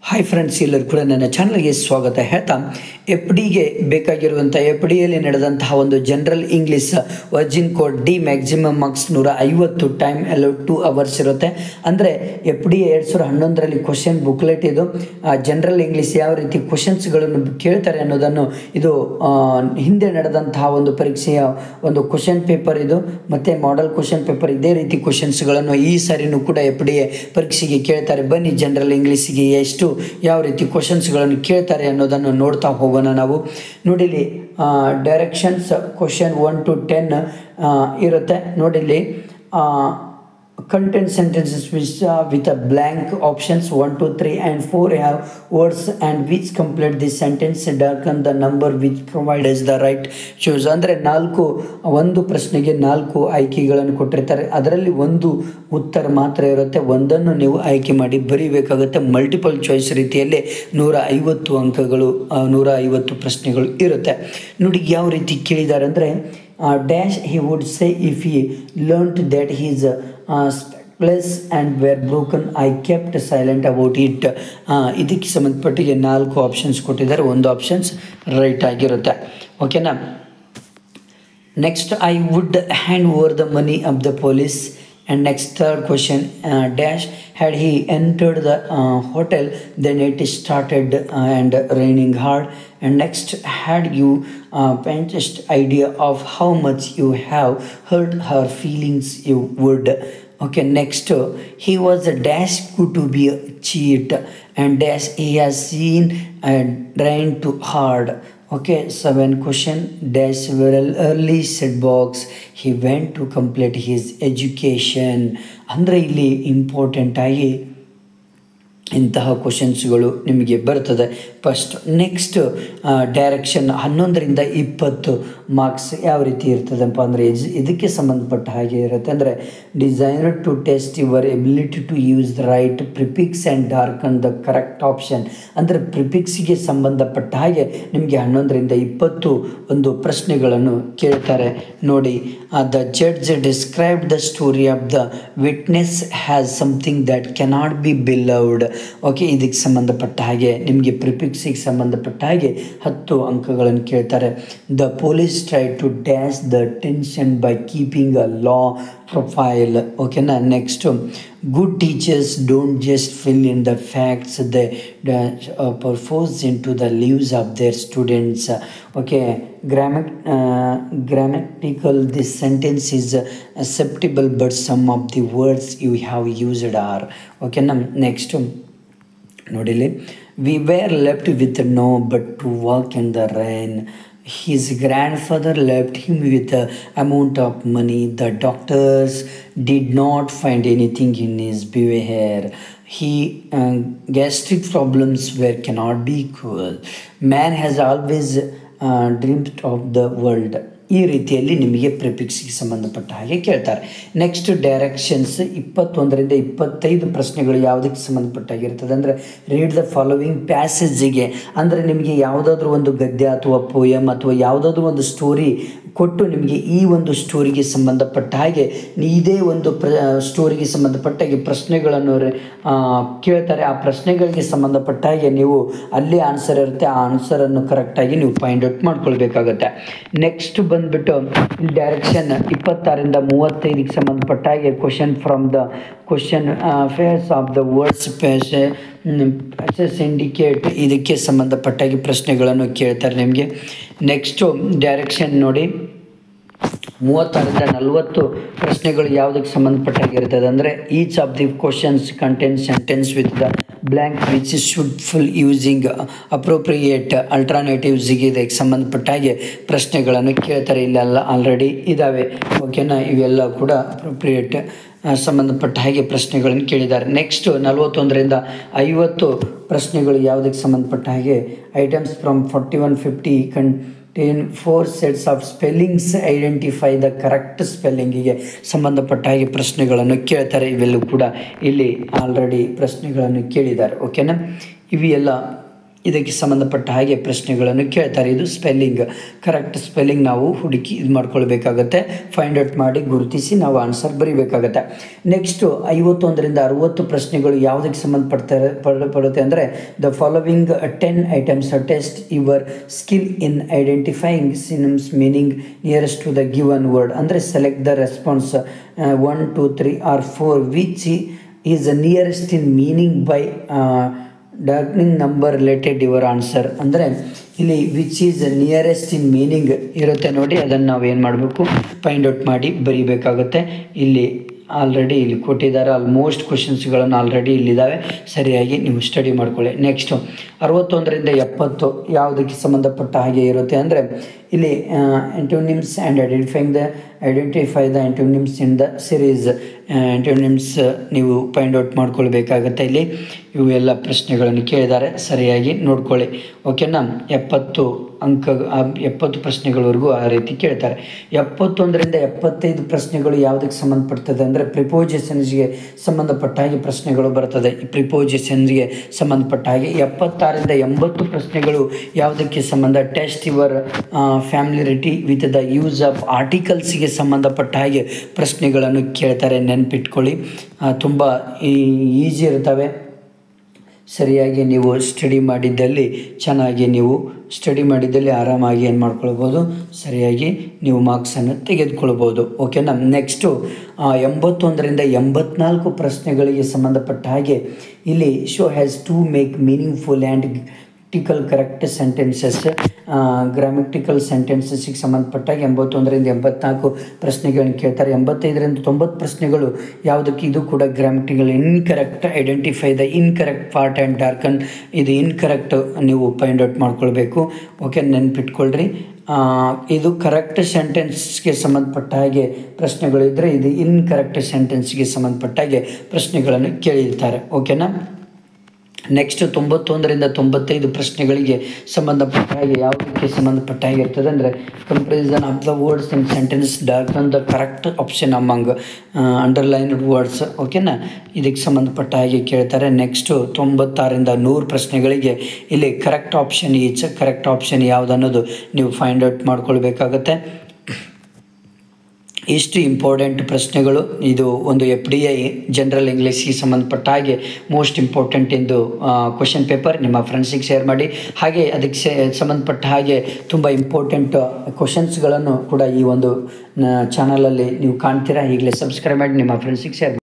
Hi friends, ಎಲ್ಲರೂ ಕೂಡ ನನ್ನ ಚಾನಲ್ಗೆ ಸ್ವಾಗತ ಹೇಳ್ತಾ ಎಫ್ ಡಿಗೆ ಬೇಕಾಗಿರುವಂಥ ಎಫ್ ಡಿಯಲ್ಲಿ ನಡೆದಂತಹ ಒಂದು general English Virgin code D maximum marks 150 time allowed 2 hours ಇರುತ್ತೆ. ಅಂದರೆ ಎಫ್ ಡಿ 2011ರಲ್ಲಿ ಕ್ವಶನ್ ಬುಕ್ಲೆಟ್ ಇದು. ಜನರಲ್ ಇಂಗ್ಲೀಷ್ ಯಾವ ರೀತಿ ಕ್ವಶನ್ಸ್ಗಳನ್ನು ಕೇಳ್ತಾರೆ ಅನ್ನೋದನ್ನು ಇದು ಹಿಂದೆ ನಡೆದಂತಹ ಒಂದು ಪರೀಕ್ಷೆಯ ಒಂದು ಕ್ವಶನ್ ಪೇಪರ್ ಇದು, ಮತ್ತು ಮಾಡೆಲ್ ಕ್ವಶನ್ ಪೇಪರ್. ಇದೇ ರೀತಿ ಕ್ವಶನ್ಸ್ಗಳನ್ನು ಈ ಸಾರಿನೂ ಕೂಡ ಎಫ್ ಡಿ ಪರೀಕ್ಷೆಗೆ ಕೇಳ್ತಾರೆ. ಬನ್ನಿ ಜನರಲ್ ಇಂಗ್ಲೀಷಿಗೆ ಎಷ್ಟು ಯಾವ ರೀತಿ ಕ್ವಶನ್ಸ್ಗಳನ್ನು ಕೇಳ್ತಾರೆ ಅನ್ನೋದನ್ನು ನೋಡ್ತಾ ಹೋಗೋಣ ನಾವು. ನೋಡಿಲಿ, ಡೈರೆಕ್ಷನ್ಸ್ ಕ್ವಶನ್ 1 to 10 ಇರುತ್ತೆ. ನೋಡಿಲಿ, content sentences with a blank options 1 2 3 and 4 have words and which complete this sentence darken the number which provides the right choice. ಅಂದರೆ ಒಂದು ಪ್ರಶ್ನೆಗೆ 4 ಆಯ್ಕೆಗಳನ್ನು ಕೊಟ್ಟಿರ್ತಾರೆ. ಅದರಲ್ಲಿ ಒಂದು ಉತ್ತರ ಮಾತ್ರ ಇರುತ್ತೆ. ಒಂದನ್ನು ನೀವು ಆಯ್ಕೆ ಮಾಡಿ ಬರೀಬೇಕಾಗುತ್ತೆ. ಮಲ್ಟಿಪಲ್ ಚಾಯ್ಸ್ ರೀತಿಯಲ್ಲಿ 150 ಅಂಕಗಳು, 150 ಪ್ರಶ್ನೆಗಳು ಇರುತ್ತೆ. ನೋಡಿ ಯಾವ ರೀತಿ ಕೇಳಿದ್ದಾರೆ ಅಂದರೆ, dash he would say if he learnt that his spectacles and were broken, I kept silent about it. ಇದಕ್ಕೆ ಸಂಬಂಧಪಟ್ಟಿಗೆ 4 ಆಪ್ಷನ್ಸ್ ಕೊಟ್ಟಿದ್ದಾರೆ. ಒಂದು ಆಪ್ಷನ್ಸ್ ರೈಟ್ ಆಗಿರುತ್ತೆ. ಓಕೆನಾ. Next, I would hand over the money of the police. And next, third question, dash had he entered the hotel then it started and raining hard. And next, had you faintest idea of how much you have hurt her feelings you would. Okay, next, he was a dash good to be a cheat and dash he has seen and drained too hard. Okay, 7 question, dash very early set box he went to complete his education. ಅಂದರೆ ಇಲ್ಲಿ important ಆಗಿ ಇಂತಹ ಕ್ವಶನ್ಸ್ಗಳು ನಿಮಗೆ ಬರ್ತದೆ first. Next, direction 11ರಿಂದ 20 marks ಯಾವ ರೀತಿ ಇರ್ತದಪ್ಪ ಅಂದರೆ ಇದಕ್ಕೆ ಸಂಬಂಧಪಟ್ಟ ಹಾಗೆ ಇರುತ್ತೆ. ಅಂದರೆ designed to test your ability to use the right prefix and darken the correct option. ಅಂದರೆ ಪ್ರಿಫಿಕ್ಸಿಗೆ ಸಂಬಂಧಪಟ್ಟ ಹಾಗೆ ನಿಮಗೆ 11ರಿಂದ 20 ಒಂದು ಪ್ರಶ್ನೆಗಳನ್ನು ಕೇಳ್ತಾರೆ. ನೋಡಿ, the judge describe the story of the witness has something that cannot be believed. Okay, ಇದಕ್ಕೆ ಸಂಬಂಧಪಟ್ಟ ಹಾಗೆ ನಿಮಗೆ ಪ್ರಿಫಿಕ್ಸಿಗೆ ಸಂಬಂಧಪಟ್ಟ ಹಾಗೆ 10 ಅಂಕಗಳನ್ನು ಕೇಳ್ತಾರೆ. The police try to dash the tension by keeping a low profile. ಓಕೆನಾ. Next, good teachers don't just fill in the facts, they perforce into the lives of their students. Okay, grammatical this sentence is acceptable but some of the words you have used are. Okay, next, ನೋಡಿಲಿ, we were left with no but to walk in the rain. His grandfather left him with an amount of money. The doctors did not find anything in his behavior. He gastric problems were cannot be cured. Man has always dreamed of the world. ಈ ರೀತಿಯಲ್ಲಿ ನಿಮಗೆ ಪ್ರಿಫಿಕ್ಸ್ಗೆ ಸಂಬಂಧಪಟ್ಟ ಹಾಗೆ ಕೇಳ್ತಾರೆ. Next, directions 21ರಿಂದ 25 ಪ್ರಶ್ನೆಗಳು ಯಾವುದಕ್ಕೆ ಸಂಬಂಧಪಟ್ಟಾಗಿರ್ತದೆ ಅಂದರೆ, ರೀಡ್ ದ ಫಾಲೋವಿಂಗ್ ಪ್ಯಾಸೇಜಿಗೆ. ಅಂದರೆ ನಿಮಗೆ ಯಾವುದಾದ್ರೂ ಒಂದು ಗದ್ಯ ಅಥವಾ ಪೋಯಮ್ ಅಥವಾ ಯಾವುದಾದ್ರೂ ಒಂದು ಸ್ಟೋರಿ ಕೊಟ್ಟು ನಿಮಗೆ ಈ ಒಂದು ಸ್ಟೋರಿಗೆ ಸಂಬಂಧಪಟ್ಟ ಹಾಗೆ ಇದೇ ಒಂದು ಸ್ಟೋರಿಗೆ ಸಂಬಂಧಪಟ್ಟ ಹಾಗೆ ಪ್ರಶ್ನೆಗಳನ್ನು ಕೇಳ್ತಾರೆ. ಆ ಪ್ರಶ್ನೆಗಳಿಗೆ ಸಂಬಂಧಪಟ್ಟ ಹಾಗೆ ನೀವು ಅಲ್ಲಿ ಆನ್ಸರ್ ಇರುತ್ತೆ, ಆ ಆನ್ಸರನ್ನು ಕರೆಕ್ಟಾಗಿ ನೀವು ಫೈಂಡ್ ಔಟ್ ಮಾಡ್ಕೊಳ್ಬೇಕಾಗತ್ತೆ. ನೆಕ್ಸ್ಟ್ ಬಂದುಬಿಟ್ಟು ಡೈರೆಕ್ಷನ್ 26ರಿಂದ 35ಗೆ ಸಂಬಂಧಪಟ್ಟ ಹಾಗೆ question from the question phase of the words passages indicate. ಇದಕ್ಕೆ ಸಂಬಂಧಪಟ್ಟಾಗಿ ಪ್ರಶ್ನೆಗಳನ್ನು ಕೇಳ್ತಾರೆ ನಿಮಗೆ. ನೆಕ್ಸ್ಟು ಡೈರೆಕ್ಷನ್ ನೋಡಿ, 36ರಿಂದ 40 ಪ್ರಶ್ನೆಗಳು ಯಾವುದಕ್ಕೆ ಸಂಬಂಧಪಟ್ಟಾಗಿರ್ತದೆ ಅಂದರೆ, each of the questions content sentence with the blank which should full using appropriate ಅಲ್ಟರ್ನೇಟಿವ್ಸಿಗೆ ಇದಕ್ಕೆ ಸಂಬಂಧಪಟ್ಟ ಹಾಗೆ ಪ್ರಶ್ನೆಗಳನ್ನು ಕೇಳ್ತಾರೆ. ಇಲ್ಲೆಲ್ಲ ಆಲ್ರೆಡಿ ಇದ್ದಾವೆ. ಓಕೆನಾ. ಇವೆಲ್ಲ ಕೂಡ ಅಪ್ರೋಪ್ರಿಯೇಟ್ ಸಂಬಂಧಪಟ್ಟ ಹಾಗೆ ಪ್ರಶ್ನೆಗಳನ್ನು ಕೇಳಿದ್ದಾರೆ. ನೆಕ್ಸ್ಟ್ 41ರಿಂದ 50 ಪ್ರಶ್ನೆಗಳು ಯಾವುದಕ್ಕೆ ಸಂಬಂಧಪಟ್ಟ ಹಾಗೆ, items from 4150 contain 4 sets of spellings, identify the correct ಸ್ಪೆಲ್ಲಿಂಗಿಗೆ ಸಂಬಂಧಪಟ್ಟ ಹಾಗೆ ಪ್ರಶ್ನೆಗಳನ್ನು ಕೇಳ್ತಾರೆ. ಇವೆಲ್ಲೂ ಕೂಡ ಇಲ್ಲಿ ಆಲ್ರೆಡಿ ಪ್ರಶ್ನೆಗಳನ್ನು ಕೇಳಿದ್ದಾರೆ. ಓಕೆನಾ. ಇವೆಲ್ಲ ಇದಕ್ಕೆ ಸಂಬಂಧಪಟ್ಟ ಹಾಗೆ ಪ್ರಶ್ನೆಗಳನ್ನು ಕೇಳ್ತಾರೆ. ಇದು ಸ್ಪೆಲ್ಲಿಂಗ್, ಕರೆಕ್ಟ್ ಸ್ಪೆಲ್ಲಿಂಗ್ ನಾವು ಹುಡುಕಿ ಇದು ಮಾಡ್ಕೊಳ್ಬೇಕಾಗತ್ತೆ, ಫೈಂಡ್ ಔಟ್ ಮಾಡಿ ಗುರುತಿಸಿ ನಾವು ಆನ್ಸರ್ ಬರೀಬೇಕಾಗತ್ತೆ. ನೆಕ್ಸ್ಟು 51ರಿಂದ 60 ಪ್ರಶ್ನೆಗಳು ಯಾವುದಕ್ಕೆ ಪಡುತ್ತೆ ಅಂದರೆ the following 10 items test your skill in identifying synonyms meaning nearest to the given word. ಅಂದರೆ select the response 1, 2, 3 or 4 which is nearest in meaning by darkening number related your answer. ಅಂದರೆ ಇಲ್ಲಿ which is nearest in meaning ಇರುತ್ತೆ ನೋಡಿ, ಅದನ್ನು ನಾವು ಏನು ಮಾಡಬೇಕು, find out ಮಾಡಿ ಬರೀಬೇಕಾಗುತ್ತೆ. ಇಲ್ಲಿ ಆಲ್ರೆಡಿ ಇಲ್ಲಿ ಕೊಟ್ಟಿದ್ದಾರೆ, ಆಲ್ಮೋಸ್ಟ್ ಕ್ವಶನ್ಸ್ಗಳನ್ನು ಆಲ್ರೆಡಿ ಇಲ್ಲಿದ್ದಾವೆ, ಸರಿಯಾಗಿ ನೀವು ಸ್ಟಡಿ ಮಾಡ್ಕೊಳ್ಳಿ. ನೆಕ್ಸ್ಟು 61ರಿಂದ 70 ಯಾವುದಕ್ಕೆ ಸಂಬಂಧಪಟ್ಟ ಹಾಗೆ ಇರುತ್ತೆ ಅಂದರೆ ಇಲ್ಲಿ antonyms and identify the antonyms in the series. Antonyms ನೀವು ಫೈಂಡ್ ಔಟ್ ಮಾಡ್ಕೊಳ್ಬೇಕಾಗತ್ತೆ. ಇಲ್ಲಿ ಇವು ಎಲ್ಲ ಪ್ರಶ್ನೆಗಳನ್ನು ಕೇಳಿದ್ದಾರೆ, ಸರಿಯಾಗಿ ನೋಡ್ಕೊಳ್ಳಿ. ಓಕೆನಾ, 70 ಪ್ರಶ್ನೆಗಳವರೆಗೂ ಆ ರೀತಿ ಕೇಳ್ತಾರೆ. 71ರಿಂದ 75 ಪ್ರಶ್ನೆಗಳು ಯಾವುದಕ್ಕೆ ಸಂಬಂಧಪಡ್ತದೆ ಅಂದರೆ ಪ್ರಿಪೋಸಿಷನ್ಸ್ಗೆ ಸಂಬಂಧಪಟ್ಟ ಹಾಗೆ ಪ್ರಶ್ನೆಗಳು ಬರ್ತದೆ. ಈ ಪ್ರಿಪೋಸಿಷನ್ಸ್ಗೆ ಸಂಬಂಧಪಟ್ಟ ಹಾಗೆ 76ರಿಂದ 80 ಪ್ರಶ್ನೆಗಳು ಯಾವುದಕ್ಕೆ ಸಂಬಂಧ, test your familiarity with the use of ಆರ್ಟಿಕಲ್ಸ್ಗೆ ಸಂಬಂಧಪಟ್ಟ ಹಾಗೆ ಪ್ರಶ್ನೆಗಳನ್ನು ಕೇಳ್ತಾರೆ. ನೆನಪಿಟ್ಕೊಳ್ಳಿ, ತುಂಬ ಈಸಿ ಇರ್ತವೆ. ಸರಿಯಾಗಿ ನೀವು ಸ್ಟಡಿ ಮಾಡಿದ್ದಲ್ಲಿ ಚೆನ್ನಾಗಿ ನೀವು ಸ್ಟಡಿ ಮಾಡಿದ್ದಲ್ಲಿ ಆರಾಮಾಗಿ ಏನು ಮಾಡ್ಕೊಳ್ಬೋದು, ಸರಿಯಾಗಿ ನೀವು ಮಾರ್ಕ್ಸನ್ನು ತೆಗೆದುಕೊಳ್ಬೋದು. ಓಕೆನಾ. ನೆಕ್ಸ್ಟು 81ರಿಂದ 84 ಪ್ರಶ್ನೆಗಳಿಗೆ ಸಂಬಂಧಪಟ್ಟ ಹಾಗೆ ಇಲ್ಲಿ show has to make meaningful and correct sentences. Grammatical ಸೆಂಟೆನ್ಸಸ್ಗೆ ಸಂಬಂಧಪಟ್ಟಾಗಿ 81ರಿಂದ 84 ಪ್ರಶ್ನೆಗಳನ್ನು ಕೇಳ್ತಾರೆ. 85ರಿಂದ 90 ಪ್ರಶ್ನೆಗಳು ಯಾವುದಕ್ಕೆ, ಇದು ಕೂಡ grammatical incorrect, identify the incorrect part and darken. ಇದು ಇನ್ಕರೆಕ್ಟ್ ನೀವು ಫೈಂಡ್ ಔಟ್ ಮಾಡ್ಕೊಳ್ಬೇಕು. ಓಕೆ, ನೆನ್ಪಿಟ್ಕೊಳ್ರಿ. ಇದು ಕರೆಕ್ಟ್ ಸೆಂಟೆನ್ಸ್ಗೆ ಸಂಬಂಧಪಟ್ಟ ಹಾಗೆ ಪ್ರಶ್ನೆಗಳಿದ್ದರೆ, ಇದು ಇನ್ಕರೆಕ್ಟ್ ಸೆಂಟೆನ್ಸ್ಗೆ ಸಂಬಂಧಪಟ್ಟ ಹಾಗೆ ಪ್ರಶ್ನೆಗಳನ್ನು ಕೇಳಿರ್ತಾರೆ. ಓಕೆನಾ. ನೆಕ್ಸ್ಟ್ 91ರಿಂದ 95 ಪ್ರಶ್ನೆಗಳಿಗೆ ಸಂಬಂಧಪಟ್ಟ ಹಾಗೆ ಯಾವುದಕ್ಕೆ ಸಂಬಂಧಪಟ್ಟ ಹಾಗೆ ಇರ್ತದೆ ಅಂದರೆ comparison of the words in sentence darken the correct option among underlined words. ಓಕೆನಾ, ಇದಕ್ಕೆ ಸಂಬಂಧಪಟ್ಟ ಹಾಗೆ ಕೇಳ್ತಾರೆ. ನೆಕ್ಸ್ಟು 96ರಿಂದ 100 ಪ್ರಶ್ನೆಗಳಿಗೆ ಇಲ್ಲಿ ಕರೆಕ್ಟ್ ಆಪ್ಷನ್ ಯಾವುದು ಅನ್ನೋದು ನೀವು ಫೈಂಡ್ ಔಟ್ ಮಾಡ್ಕೊಳ್ಬೇಕಾಗತ್ತೆ. ಇಷ್ಟು ಇಂಪಾರ್ಟೆಂಟ್ ಪ್ರಶ್ನೆಗಳು. ಇದು ಒಂದು FDI ಜನರಲ್ ಇಂಗ್ಲೀಷ್ಗೆ ಸಂಬಂಧಪಟ್ಟ ಹಾಗೆ ಮೋಸ್ಟ್ ಇಂಪಾರ್ಟೆಂಟ್ ಎಂದು ಕ್ವಶನ್ ಪೇಪರ್ ನಿಮ್ಮ ಫ್ರೆಂಡ್ಸಿಗೆ ಶೇರ್ ಮಾಡಿ. ಹಾಗೆ ಅದಕ್ಕೆ ಸಂಬಂಧಪಟ್ಟ ಹಾಗೆ ತುಂಬ ಇಂಪಾರ್ಟೆಂಟ್ ಕ್ವಶನ್ಸ್ಗಳನ್ನು ಕೂಡ ಈ ಒಂದು ಚಾನಲಲ್ಲಿ ನೀವು ಕಾಣ್ತೀರಾ. ಈಗಲೇ ಸಬ್ಸ್ಕ್ರೈಬ್ ಮಾಡಿ ನಿಮ್ಮ ಫ್ರೆಂಡ್ಸಿಗೆ ಶೇರ್ ಮಾಡಿ.